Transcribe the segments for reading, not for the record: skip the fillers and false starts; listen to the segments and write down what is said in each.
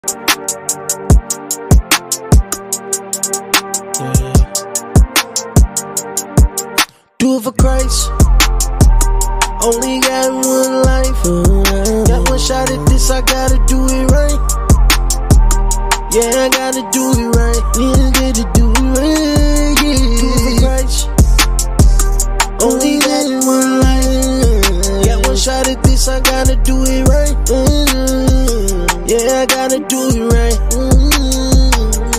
Yeah. Do it for Christ. Only got one life. Got one shot at this, I gotta do it right. Yeah, I gotta do it right. Yeah, gotta do it right. Yeah. Do it for Christ. Only got one life. Got one shot at this, I gotta do it right. Yeah, I gotta do it right.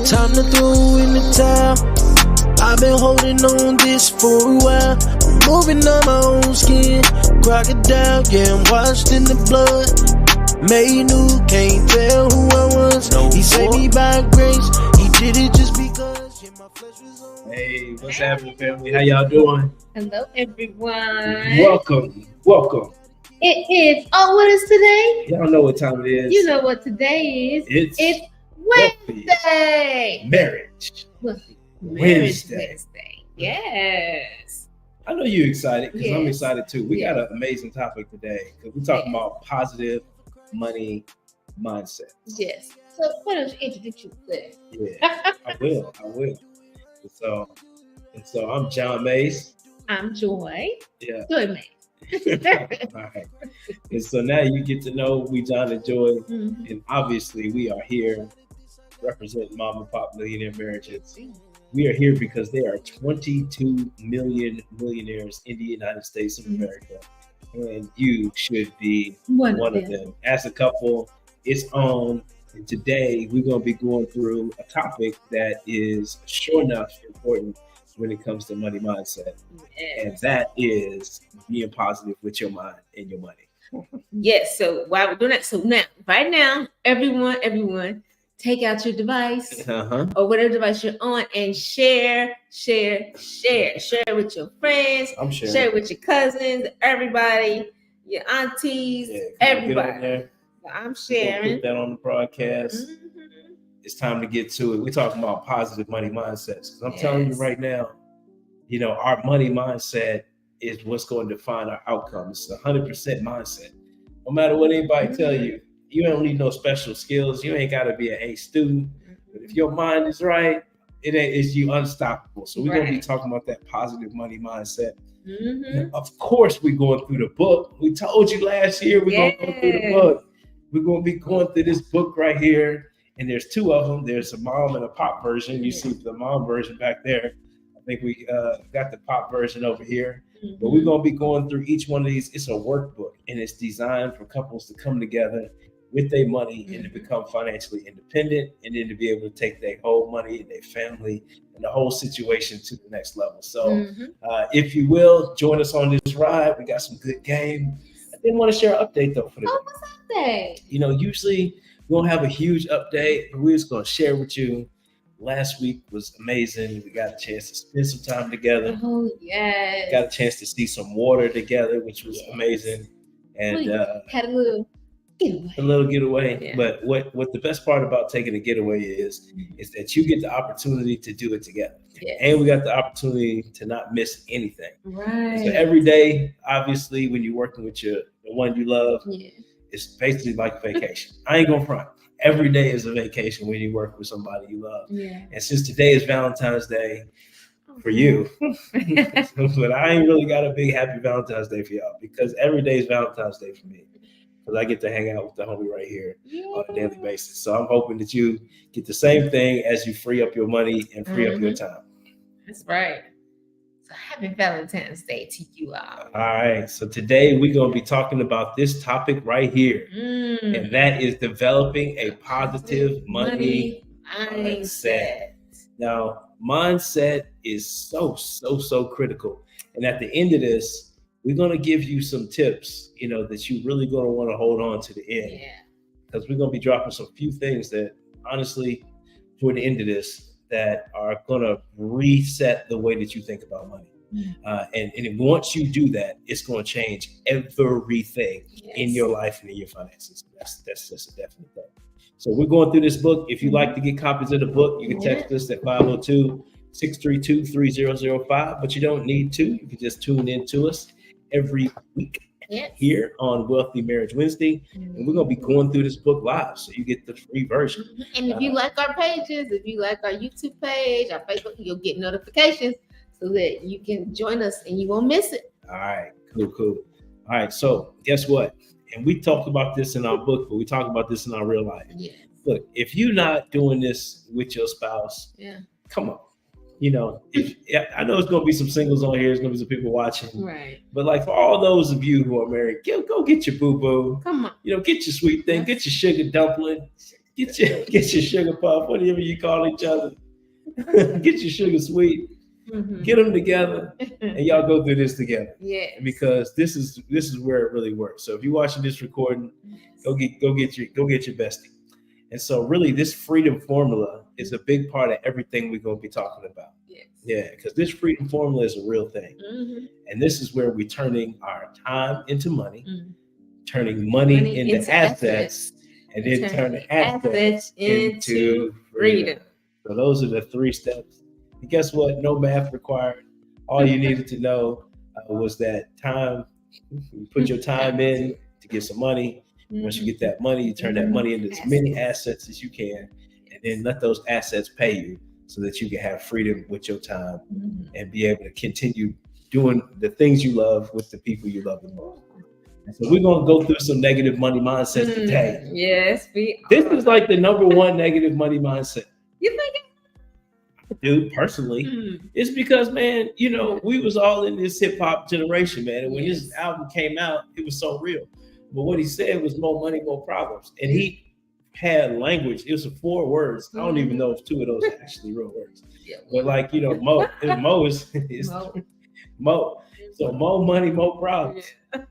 Time to throw in the towel. I've been holding on this for a while. I'm moving on my own skin. Crocodile, yeah, I'm washed in the blood. Made new, can't tell who I was. He saved me by grace. He did it just because. Yeah, my flesh was on. Hey, what's happening, family? How y'all doing? Hello, everyone. Welcome. It is. Oh, what is today? Y'all know what time it is. You know what today is. It's Wednesday. Marriage. Wednesday. Yes. I know you're excited because I'm Yes. excited too. We Yes. got an amazing topic today because we're talking about positive money mindset. Yes. So why don't you introduce yourself? Yeah, I will. And so I'm John Mays. I'm Joy. Yeah. Joy May. All right. And so now you get to know we John and Joy. Mhm. And obviously we are here representing Mom and Pop Millionaire Marriages. We are here because there are 22 million millionaires in the United States of America. And you should be one of them. As a couple, it's on. And today we're going to be going through a topic that is sure enough important when it comes to money mindset. And that is being positive with your mind and your money. Yes. So while we're doing that, so now, right now, everyone, take out your device or whatever device you're on and share. Share it with your friends. I'm sharing. Share it with your cousins, everybody, your aunties, Yeah, come on, get on everybody. there. I'm We'll sharing. put that on the broadcast. Mhm. It's time to get to it. We're talking about positive money mindsets. 'Cause I'm telling you Yes. right now, you know, our money mindset is what's going to define our outcome. It's 100% mindset. No matter what anybody tell you, you don't need no special skills. You ain't got to be an A student. But if your mind is right, it's you unstoppable. So we're going to be Right. talking about that positive money mindset. Mhm. Of course, we're going through the book. We told you last year we're going to go through the Yes. book. We're going to be going through this book right here. And there's two of them. There's a mom and a pop version. You see the mom version back there. I think we got the pop version over here. But we're going to be going through each one of these. It's a workbook, and it's designed for couples to come together with their money and to become financially independent, and then to be able to take their whole money and their family and the whole situation to the next level. So if you will, join us on this ride. We got some good game. I didn't want to share an update though for the Oh, what's that? You know, usually we don't have a huge update, but we're just going to share with you. Last week was amazing. We got a chance to spend some time together. Oh, yes. Got a chance to see some water together, which was amazing. And Had a little getaway. a little getaway. Yeah. But what the best part about taking a getaway is that you get the opportunity to do it together. Yes. And we got the opportunity to not miss anything. Right. So every day, obviously, when you're working with the one you love, Yeah. it's basically like vacation. I ain't gonna front. Every day is a vacation when you work with somebody you love. Yeah. And since today is Valentine's Day for you, but I ain't really got a big happy Valentine's Day for y'all because every day is Valentine's Day for me because I get to hang out with the homie right here on a daily basis. So I'm hoping that you get the same thing as you free up your money and free up your time. That's right. So happy Valentine's Day to you all. All right. So today we're going to be talking about this topic right here. And that is developing a positive money mindset. Now, mindset is so critical. And at the end of this, we're going to give you some tips, you know, that you really going to want to hold on to the end. Yeah. Because we're going to be dropping some few things that, honestly, toward the end of this, that are going to reset the way that you think about money. And once you do that, it's going to change everything in your life and in your finances. That's just a definite thing. So we're going through this book. If you'd like to get copies of the book, you can text us at 502-632-3005, but you don't need to. You can just tune in to us every week. here on Wealthy Marriage Wednesday. And we're going to be going through this book live, so you get the free version. And if you like our pages, if you like our YouTube page, our Facebook, you'll get notifications so that you can join us and you won't miss it. All right, cool. All right, so guess what? And we talked about this in our book, but we talk about this in our real life. Yes. Look, if you're not doing this with your spouse, come on. You know, I know there's going to be some singles on here. There's going to be some people watching. Right. But like for all those of you who are married, go get your boo-boo. Come on. You know, get your sweet thing. Get your sugar dumpling. Get your sugar puff, whatever you call each other. Get your sugar sweet. Mm-hmm. Get them together, and y'all go through this together. Yeah. Because this is where it really works. So if you're watching this recording, go get your bestie. And so really this freedom formula is a big part of everything we're going to be talking about. Yes. Yeah, because this freedom formula is a real thing. Mm-hmm. And this is where we're turning our time into money, turning money into assets, and then turning assets into freedom. So those are the 3 steps. And guess what? No math required. All you needed to know was that time. You put your time in to get some money. Once you get that money, you turn that money into as many assets as you can, and then let those assets pay you so that you can have freedom with your time and be able to continue doing the things you love with the people you love the most. And so we're going to go through some negative money mindsets today. Yes, this is like the number 1 negative money mindset. You think it? Dude, personally, it's because, man, you know, we was all in this hip hop generation, man. And when this album came out, it was so real. But what he said was more money, more problems. And he had language. It was 4 words. I don't even know if 2 of those are actually real words. Yeah. But like, you know, Mo is Mo. So more money, more problems. Yeah.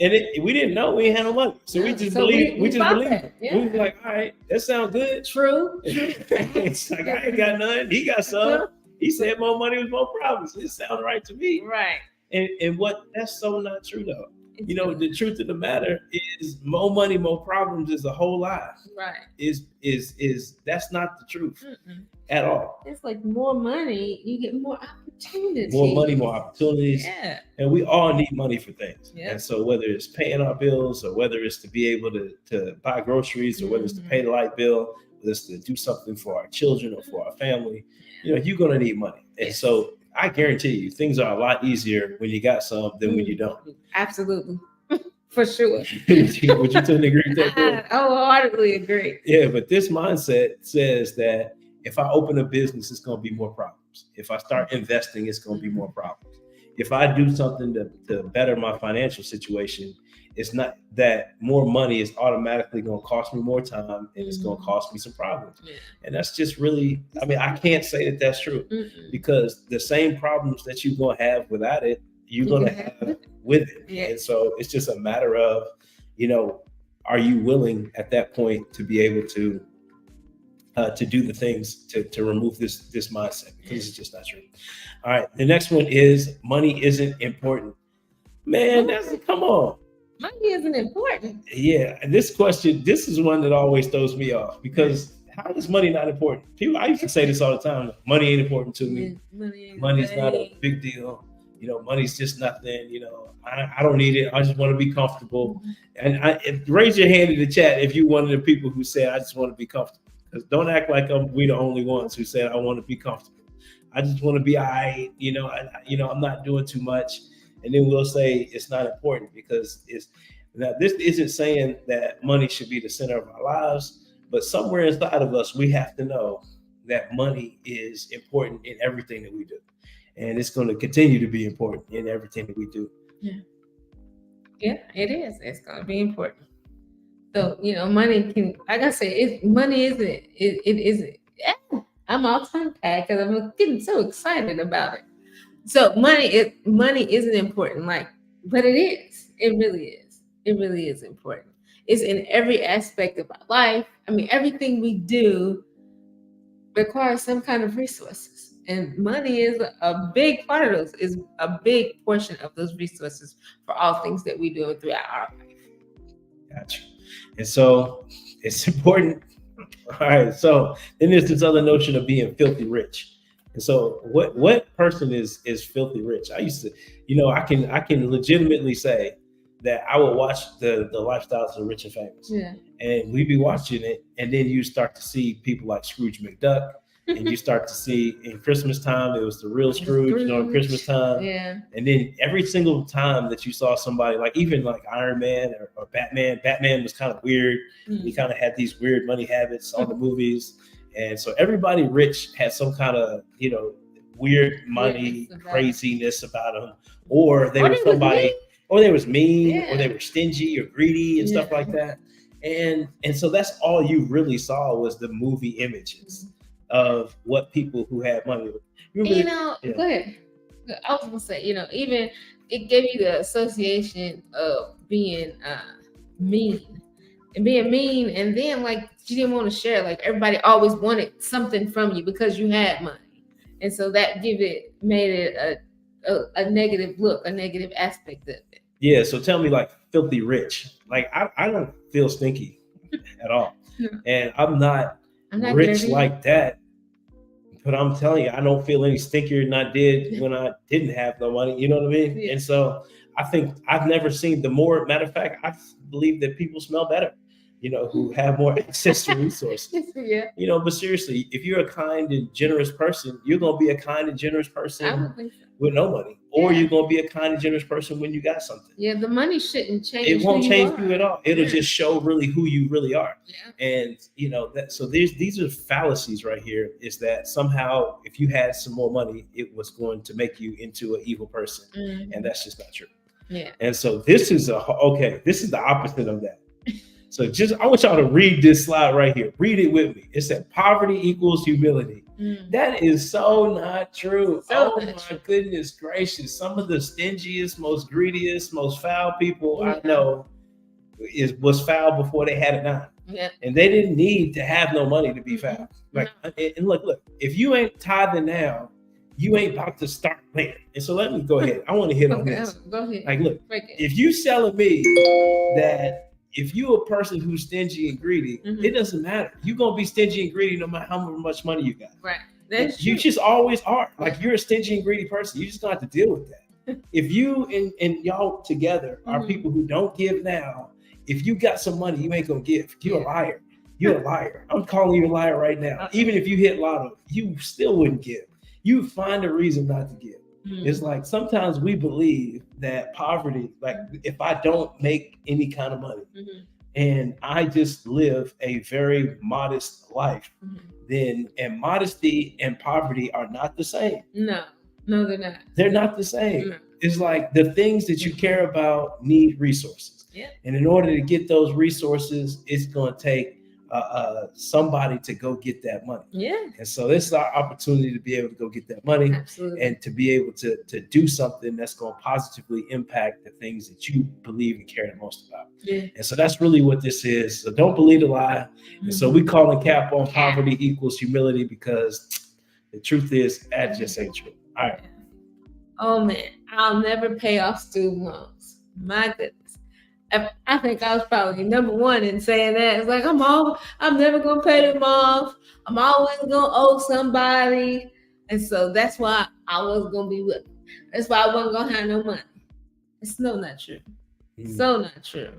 And we didn't know we had no money. So we just believed. We just believed. Yeah. We were like, all right, that sounds good. True. It's like, I ain't got none. He got some. He said more money was more problems. It sounded right to me. Right. And that's so not true though. You know, the truth of the matter is more money, more problems is a whole lie. Right. Is that's not the truth at all. It's like more money, you get more opportunities. More money, more opportunities. Yeah. And we all need money for things. Yeah. And so whether it's paying our bills or whether it's to be able to buy groceries or whether it's to pay the light bill, whether it's to do something for our children or for our family, you know, you're going to need money. And so I guarantee you, things are a lot easier when you got some than when you don't. Absolutely. For sure. Would you tend to agree with that? I wholeheartedly agree. Yeah, but this mindset says that if I open a business, it's going to be more problems. If I start investing, it's going to be more problems. If I do something to better my financial situation, it's not that more money is automatically going to cost me more time and it's going to cost me some problems. Yeah. And that's just really, I mean, I can't say that that's true because the same problems that you're going to have without it, you're going to have with it. Yeah. And so it's just a matter of, you know, are you willing at that point to be able to do the things to remove this mindset, because it's just not true. All right. The next one is money isn't important. Man, come on. Money isn't important. Yeah. And this question, this is one that always throws me off because how is money not important? I used to say this all the time. Money ain't important to me. Money's not a big deal. You know, money's just nothing. You know, I don't need it. I just want to be comfortable. And raise your hand in the chat if you're one of the people who say, I just want to be comfortable. Because don't act like we the only ones who said, I want to be comfortable. I just want to be all right. You know, I'm not doing too much. And then we'll say it's not important because this isn't saying that money should be the center of our lives, but somewhere inside of us, we have to know that money is important in everything that we do. And it's going to continue to be important in everything that we do. Yeah. Yeah, it is. It's going to be important. So, you know, money can, like I said, money isn't, it isn't. I'm all tongue-tied because I'm getting so excited about it. So money isn't important, but it is. It really is. It really is important. It's in every aspect of our life. I mean, everything we do requires some kind of resources. And money is a big part of those, is a big portion of those resources for all things that we do throughout our life. Gotcha. And so it's important. All right. So then there's this other notion of being filthy rich. And so what person is filthy rich? I used to, you know, I can legitimately say that I would watch the lifestyles of the rich and famous. Yeah. And we'd be watching it, and then you start to see people like Scrooge McDuck, and you start to see in Christmas time, it was the real Scrooge during Christmas time. Yeah. And then every single time that you saw somebody like even like Iron Man or Batman was kind of weird. Mm-hmm. He kind of had these weird money habits on the movies. And so everybody rich had some kind of, weird money craziness about them, or they were somebody, or they was mean, or they were stingy or greedy and stuff like that. And so that's all you really saw was the movie images of what people who had money. Go ahead. I was gonna say, even it gave you the association of being mean, and then like you didn't want to share. Like everybody always wanted something from you because you had money, and so that made it a negative look, a negative aspect of it. Yeah. So tell me, like filthy rich. Like I don't feel stinky at all, and I'm not rich like that. But I'm telling you, I don't feel any stinkier than I did when I didn't have no money. You know what I mean? Yeah. And so I think I've never seen matter of fact, I believe that people smell better, who have more access to resources. Yeah. But seriously, if you're a kind and generous person, you're going to be a kind and generous person with no money. Or you're going to be a kind and generous person when you got something. Yeah, the money shouldn't change. It won't change you at all. It'll just show really who you really are. Yeah. And so these are fallacies right here, is that somehow if you had some more money, it was going to make you into an evil person. Mm-hmm. And that's just not true. Yeah. And so this is the opposite of that. So I want y'all to read this slide right here. Read it with me. It said poverty equals humility. That is so not true. My goodness gracious. Some of the stingiest, most greediest, most foul people I know was foul before they had it now. Yeah. And they didn't need to have no money to be foul. And look, if you ain't tithing now, you ain't about to start later. And so let me go ahead. I want to hit on this. Go ahead. Like, look, if you selling me that if you a person who's stingy and greedy, it doesn't matter. You're going to be stingy and greedy no matter how much money you got. Right. You just always are. Like, you're a stingy and greedy person. You just don't have to deal with that. If you and y'all together are people who don't give now, if you got some money, you ain't going to give. You're a liar. You're a liar. I'm calling you a liar right now. Even if you hit lotto, you still wouldn't give. You find a reason not to give. It's like sometimes we believe that poverty, like if I don't make any kind of money and I just live a very modest life, then and modesty and poverty are not the same. No, they're not. They're not the same. No. It's like the things that you care about need resources. Yeah. And in order to get those resources, it's going to take somebody to go get that money. Yeah. And so this is our opportunity to be able to go get that money. Absolutely. And to be able to do something that's going to positively impact the things that you believe and care the most about. Yeah. And so that's really what this is. So don't believe the lie. And so we call a cap on poverty equals humility, because the truth is that just ain't true. All right. Oh man, I'll never pay off student loans. My goodness. I think I was probably number one in saying that. It's like I'm never gonna pay them off. I'm always gonna owe somebody, and so that's why I was gonna be with them. That's why I wasn't gonna have no money. It's not true. So not true.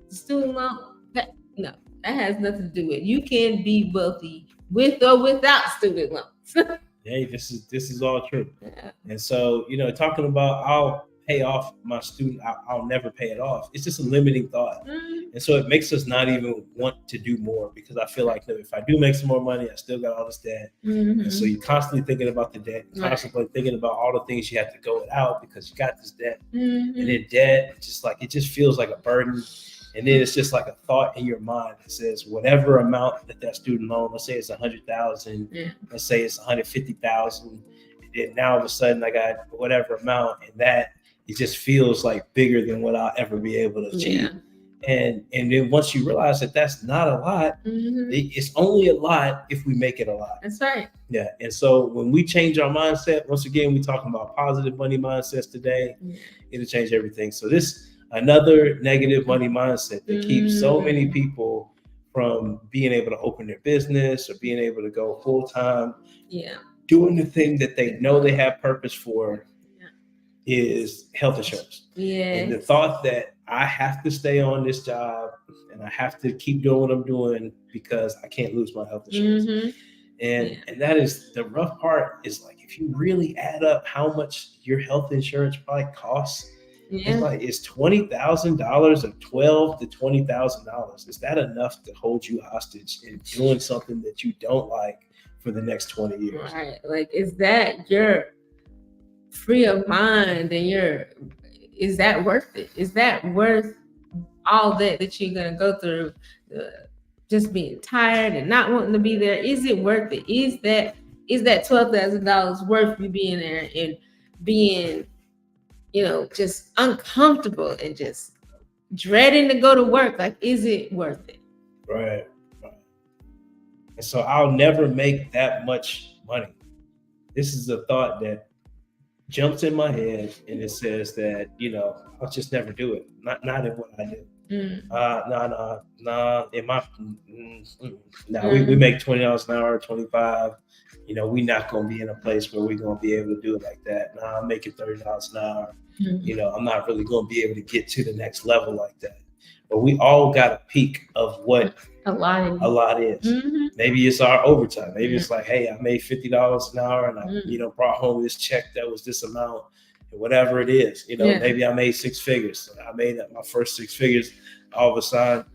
Student loan, that has nothing to do with it. You can be wealthy with or without student loans. Hey, this is all true. Yeah. And so talking about I'll pay off my student, I'll never pay it off. It's just a limiting thought. And so it makes us not even want to do more, because I feel like if I do make some more money, I still got all this debt. And so you're constantly thinking about the debt, constantly thinking about all the things you have to go without because you got this debt. And then debt, it just feels like a burden. And then it's just like a thought in your mind that says whatever amount that student loan, let's say it's $100,000, let's say it's $150,000, and then now all of a sudden I got whatever amount, and that it just feels like bigger than what I'll ever be able to achieve. And then once you realize that that's not a lot, it's only a lot if we make it a lot. That's right. Yeah. And so when we change our mindset, once again, we're talking about positive money mindsets today. It'll change everything. So this another negative money mindset that keeps so many people from being able to open their business or being able to go full time. Doing the thing that they know they have purpose for is health insurance. And the thought that I have to stay on this job and I have to keep doing what I'm doing because I can't lose my health insurance. Mm-hmm. And that is the rough part, is like, if you really add up how much your health insurance probably costs, it's like, it's $20,000 of $12,000 to $20,000. Is that enough to hold you hostage in doing something that you don't like for the next 20 years? Right. Like, is that your free of mind, and is that worth it? Is that worth all that you're gonna go through? Just being tired and not wanting to be there. Is it worth it? Is that $12,000 worth you being there and being, just uncomfortable and just dreading to go to work? Like, is it worth it? Right. And so I'll never make that much money. This is a thought that jumps in my head, and it says that, I'll just never do it. Not in what I do. We make $20 an hour, 25. We're not gonna be in a place where we're gonna be able to do it like that. I'm making $30 an hour. I'm not really gonna be able to get to the next level like that. But we all got a peak of what a lot is. Mm-hmm. Maybe it's our overtime. Maybe it's like, hey, I made $50 an hour and I brought home this check that was this amount. Whatever it is, maybe I made six figures. I made my first six figures. All of a sudden,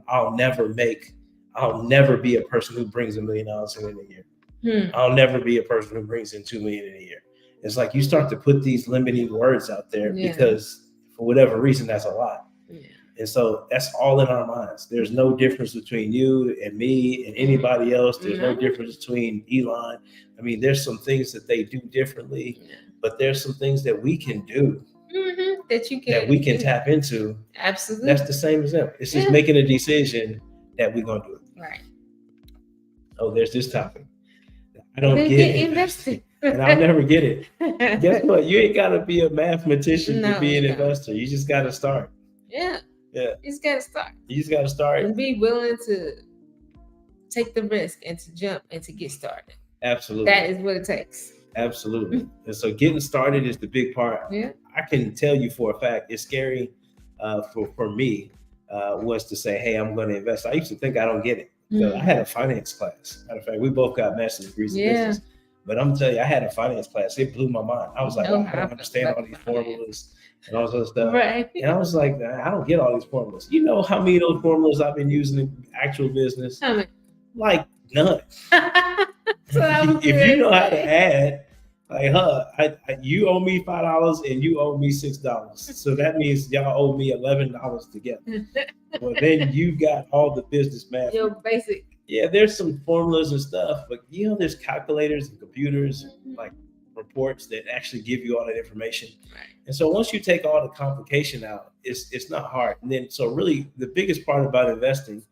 I'll never be a person who brings $1 million in a year. I'll never be a person who brings in $2 million in a year. It's like you start to put these limiting words out there because for whatever reason, that's a lot. And so that's all in our minds. There's no difference between you and me and anybody else. There's no difference between Elon. I mean, there's some things that they do differently, but there's some things that we can do that we can tap into. Absolutely. That's the same as them. It's just making a decision that we're going to do it. Right. Oh, there's this topic. I don't get investing. And I'll never get it. Guess what? You ain't got to be a mathematician to be an investor. You just got to start. Yeah. Yeah. You just got to start. You just got to start. And be willing to take the risk and to jump and to get started. Absolutely. That is what it takes. Absolutely. And so getting started is the big part. Yeah. I can tell you for a fact, it's scary for me was to say, hey, I'm going to invest. I used to think I don't get it. So I had a finance class. Matter of fact, we both got master's degrees in business. But I'm telling you, I had a finance class. It blew my mind. I was like, I don't understand all these formulas and all this other stuff. Right. And I was like, I don't get all these formulas. You know how many of those formulas I've been using in actual business? How many? Like none. So if you know how to add, like, you owe me $5 and you owe me $6. So that means y'all owe me $11 together. Well, then you got all the business math. Your basic. Yeah, there's some formulas and stuff, but there's calculators and computers, like reports that actually give you all that information. Right. And so once you take all the complication out, it's not hard. And then, so really the biggest part about investing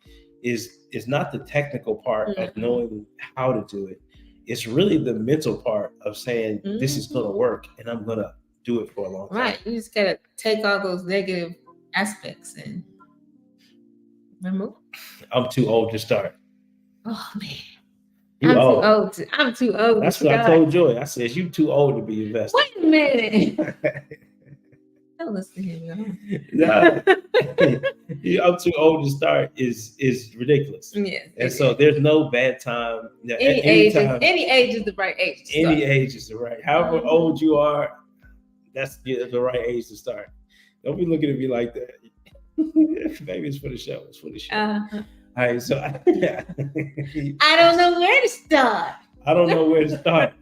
is not the technical part of knowing how to do it. It's really the mental part of saying, this is going to work and I'm going to do it for a long time. Right. You just got to take all those negative aspects and remove. I'm too old to start. Oh, man. I'm too old. That's what I told Joy. I said, you too old to be investing. Wait a minute. Don't listen to him. I'm too old to start is ridiculous. Yes. And so there's no bad time. Any age is the right age to start. Any age is the right. However old you are, that's the right age to start. Don't be looking at me like that. Maybe it's for the show. It's for the show. All right, so I don't know where to start. I don't know where to start.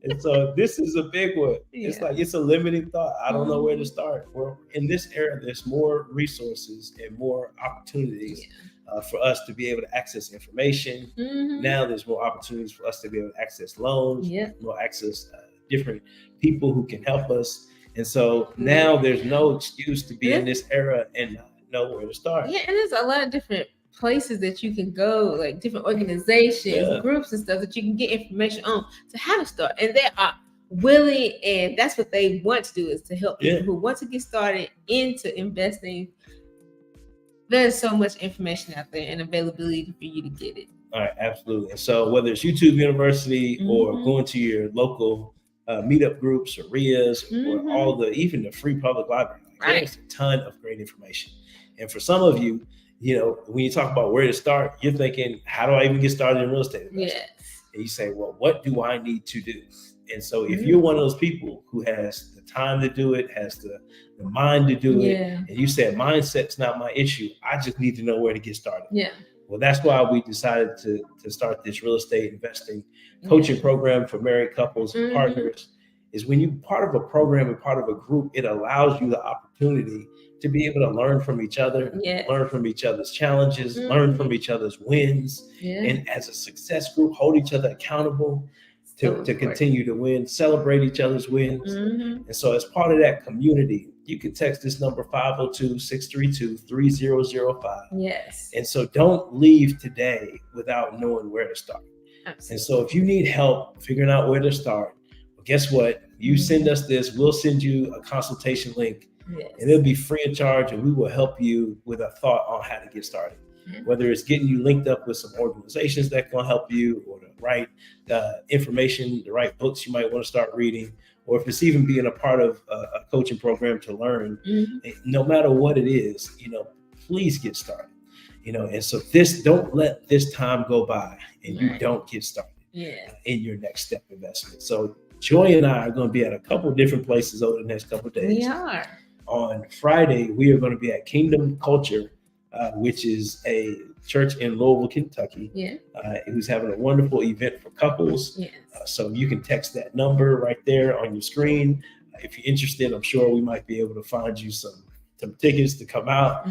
And so this is a big one. It's like, it's a limiting thought. I don't know where to start. In this era, there's more resources and more opportunities for us to be able to access information. Now there's more opportunities for us to be able to access loans, more access different people who can help us. And so now there's no excuse to be in this era and not know where to start. Yeah, and there's a lot of different places that you can go, like different organizations, groups and stuff that you can get information on to how to start. And they are willing, and that's what they want to do, is to help people who want to get started into investing. There's so much information out there and availability for you to get it. All right, absolutely. And so whether it's YouTube University or going to your local meetup groups or RIAs or even the free public library. Right. There's a ton of great information. And for some of you, when you talk about where to start, you're thinking, how do I even get started in real estate investing? Yes. And you say, well, what do I need to do? And so if you're one of those people who has the time to do it, has the mind to do it, and you said mindset's not my issue, I just need to know where to get started. Yeah. Well, that's why we decided to start this real estate investing coaching program for married couples and partners. Is when you're part of a program and part of a group, it allows you the opportunity to be able to learn from each other, learn from each other's challenges, learn from each other's wins, and as a success group, hold each other accountable to continue to win, celebrate each other's wins. And so as part of that community, you can text this number 502-632-3005. Yes. And so don't leave today without knowing where to start. Absolutely. And so if you need help figuring out where to start, well, guess what? You send us this, we'll send you a consultation link. Yes. And it'll be free of charge, and we will help you with a thought on how to get started. Whether it's getting you linked up with some organizations that can help you, or the right information, the right books you might want to start reading, or if it's even being a part of a coaching program to learn, no matter what it is, please get started. And so don't let this time go by and you don't get started in your next step investment. So Joy and I are going to be at a couple of different places over the next couple of days. We are. On Friday, we are going to be at Kingdom Culture, which is a church in Louisville, Kentucky, who's having a wonderful event for couples. Yes. So you can text that number right there on your screen. If you're interested, I'm sure we might be able to find you some tickets to come out.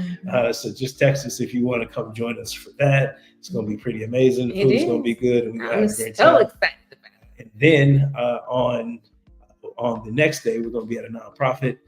So just text us if you want to come join us for that. It's going to be pretty amazing. The food's going to be good, and we're going to have a great time. I'm so excited about it. And then on the next day, we're going to be at a nonprofit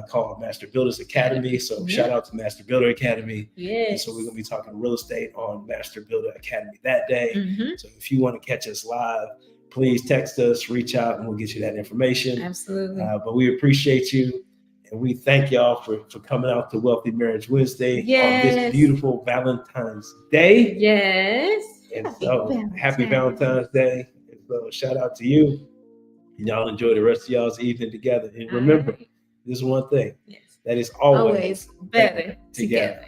called Master Builders Academy. So shout out to Master Builder Academy. Yes. And so we're going to be talking real estate on Master Builder Academy that day. So if you want to catch us live, please text us, reach out, and we'll get you that information. Absolutely. But we appreciate you, and we thank y'all for coming out to Wealthy Marriage Wednesday on this beautiful Valentine's Day. Yes. And so happy Valentine's Day. And so shout out to you. And y'all enjoy the rest of y'all's evening together. And remember, this is one thing that is always better together.